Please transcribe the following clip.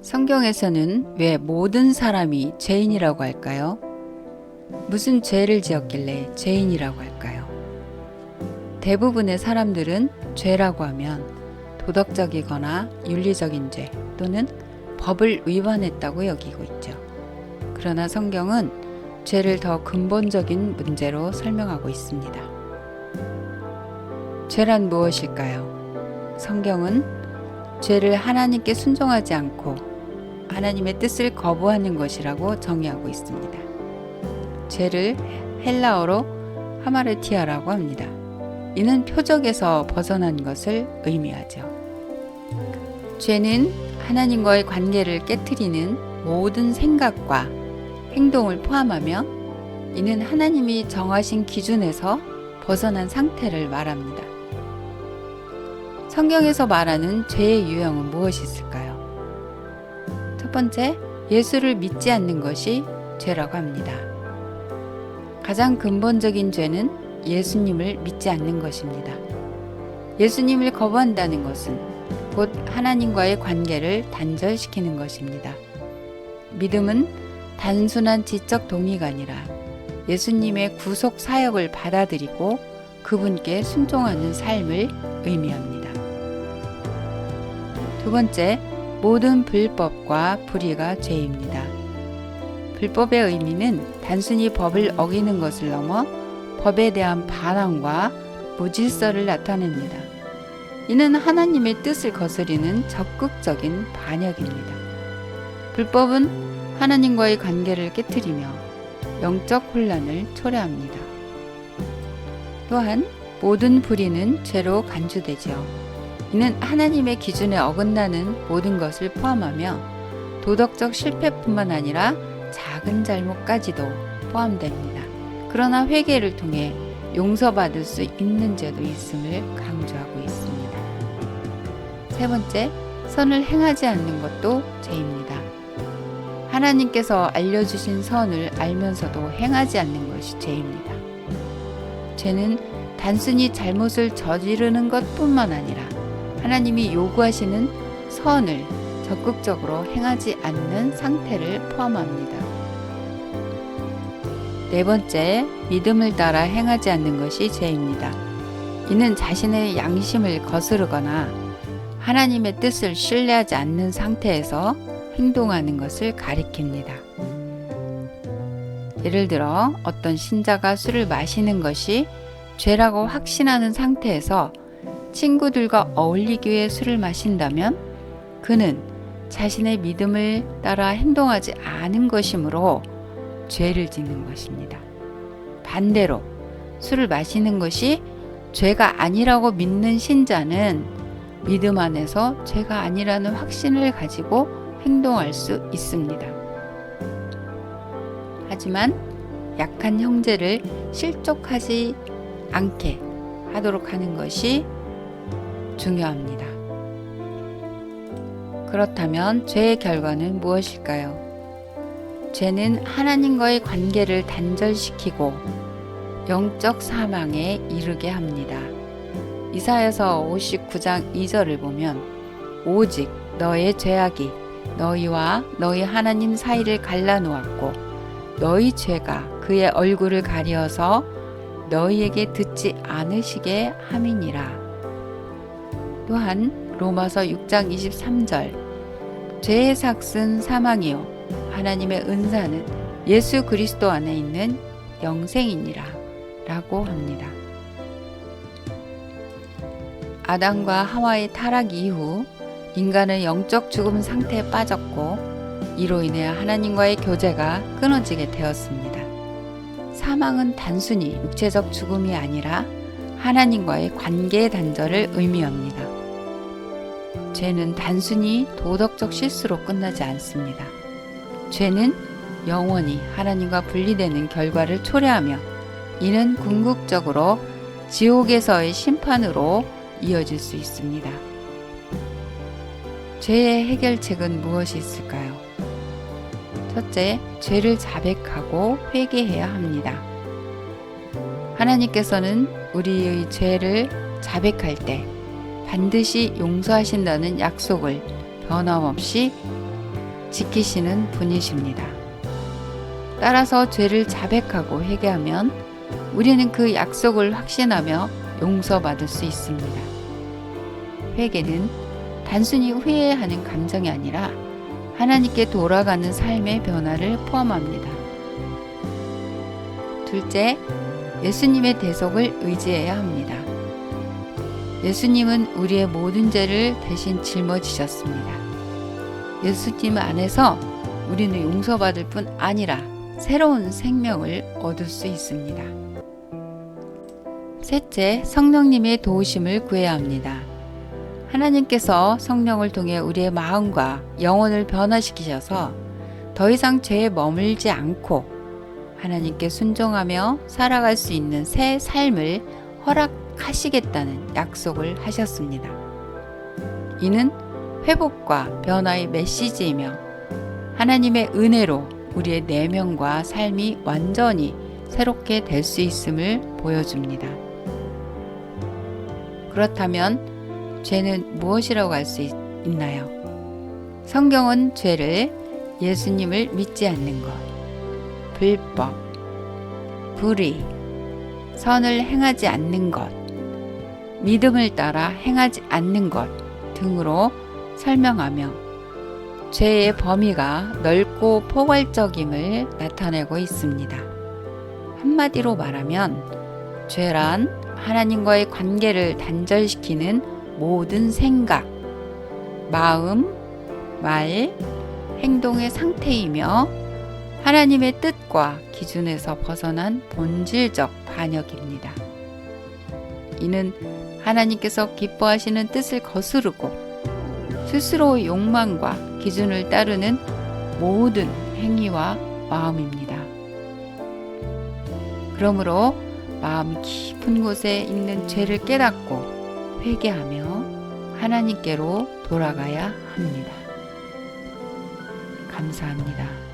성경에서는 왜 모든 사람이 죄인이라고 할까요? 무슨 죄를 지었길래 죄인이라고 할까요? 대부분의 사람들은 죄라고 하면 도덕적이거나 윤리적인 죄 또는 법을 위반했다고 여기고 있죠. 그러나 성경은 죄를 더 근본적인 문제로 설명하고 있습니다. 죄란 무엇일까요? 성경은 죄를 하나님께 순종하지 않고 하나님의 뜻을 거부하는 것이라고 정의하고 있습니다. 죄를 헬라어로 하마르티아라고 합니다. 이는 표적에서 벗어난 것을 의미하죠. 죄는 하나님과의 관계를 깨트리는 모든 생각과 행동을 포함하며 이는 하나님이 정하신 기준에서 벗어난 상태를 말합니다. 성경에서 말하는 죄의 유형은 무엇이 있을까요? 첫 번째, 예수를 믿지 않는 것이 죄라고 합니다. 가장 근본적인 죄는 예수님을 믿지 않는 것입니다. 예수님을 거부한다는 것은 곧 하나님과의 관계를 단절시키는 것입니다. 믿음은 단순한 지적 동의가 아니라 예수님의 구속 사역을 받아들이고 그분께 순종하는 삶을 의미합니다. 두 번째, 모든 불법과 불의가 죄입니다. 불법의 의미는 단순히 법을 어기는 것을 넘어 법에 대한 반항과 무질서를 나타냅니다. 이는 하나님의 뜻을 거스리는 적극적인 반역입니다. 불법은 하나님과의 관계를 깨트리며 영적 혼란을 초래합니다. 또한 모든 불의는 죄로 간주되죠. 이는 하나님의 기준에 어긋나는 모든 것을 포함하며 도덕적 실패뿐만 아니라 작은 잘못까지도 포함됩니다. 그러나 회개를 통해 용서받을 수 있는 죄도 있음을 강조하고 있습니다. 세 번째, 선을 행하지 않는 것도 죄입니다. 하나님께서 알려주신 선을 알면서도 행하지 않는 것이 죄입니다. 죄는 단순히 잘못을 저지르는 것뿐만 아니라 하나님이 요구하시는 선을 적극적으로 행하지 않는 상태를 포함합니다. 네 번째, 믿음을 따라 행하지 않는 것이 죄입니다. 이는 자신의 양심을 거스르거나 하나님의 뜻을 신뢰하지 않는 상태에서 행동하는 것을 가리킵니다. 예를 들어 어떤 신자가 술을 마시는 것이 죄라고 확신하는 상태에서 친구들과 어울리기 위해 술을 마신다면 그는 자신의 믿음을 따라 행동하지 않은 것이므로 죄를 짓는 것입니다. 반대로 술을 마시는 것이 죄가 아니라고 믿는 신자는 믿음 안에서 죄가 아니라는 확신을 가지고 행동할 수 있습니다. 하지만 약한 형제를 실족하지 않게 하도록 하는 것이 중요합니다. 그렇다면 죄의 결과는 무엇일까요? 죄는 하나님과의 관계를 단절시키고 영적 사망에 이르게 합니다. 이사야서 59장 2절을 보면 오직 너의 죄악이 너희와 너희 하나님 사이를 갈라놓았고 너희 죄가 그의 얼굴을 가리어서 너희에게 듣지 않으시게 함이니라. 또한 로마서 6장 23절 죄의 삭은 사망이요 하나님의 은사는 예수 그리스도 안에 있는 영생이니라 라고 합니다. 아담과 하와의 타락 이후 인간은 영적 죽음 상태에 빠졌고 이로 인해 하나님과의 교제가 끊어지게 되었습니다. 사망은 단순히 육체적 죽음이 아니라 하나님과의 관계 단절을 의미합니다. 죄는 단순히 도덕적 실수로 끝나지 않습니다. 죄는 영원히 하나님과 분리되는 결과를 초래하며 이는 궁극적으로 지옥에서의 심판으로 이어질 수 있습니다. 죄의 해결책은 무엇이 있을까요? 첫째, 죄를 자백하고 회개해야 합니다. 하나님께서는 우리의 죄를 자백할 때 반드시 용서하신다는 약속을 변함없이 지키시는 분이십니다. 따라서 죄를 자백하고 회개하면 우리는 그 약속을 확신하며 용서받을 수 있습니다. 회개는 단순히 회개하는 감정이 아니라 하나님께 돌아가는 삶의 변화를 포함합니다. 둘째, 예수님의 대속을 의지해야 합니다. 예수님은 우리의 모든 죄를 대신 짊어지셨습니다. 예수님 안에서 우리는 용서받을 뿐 아니라 새로운 생명을 얻을 수 있습니다. 셋째, 성령님의 도우심을 구해야 합니다. 하나님께서 성령을 통해 우리의 마음과 영혼을 변화시키셔서 더 이상 죄에 머물지 않고 하나님께 순종하며 살아갈 수 있는 새 삶을 허락하시겠다는 약속을 하셨습니다. 이는 회복과 변화의 메시지이며 하나님의 은혜로 우리의 내면과 삶이 완전히 새롭게 될 수 있음을 보여줍니다. 그렇다면 죄는 무엇이라고 할 수 있나요? 성경은 죄를 예수님을 믿지 않는 것, 불법, 불의, 선을 행하지 않는 것, 믿음을 따라 행하지 않는 것 등으로 설명하며 죄의 범위가 넓고 포괄적임을 나타내고 있습니다. 한마디로 말하면 죄란 하나님과의 관계를 단절시키는 모든 생각, 마음, 말, 행동의 상태이며 하나님의 뜻과 기준에서 벗어난 본질적 반역입니다. 이는 하나님께서 기뻐하시는 뜻을 거스르고 스스로의 욕망과 기준을 따르는 모든 행위와 마음입니다. 그러므로 마음 깊은 곳에 있는 죄를 깨닫고 회개하며 하나님께로 돌아가야 합니다. 감사합니다.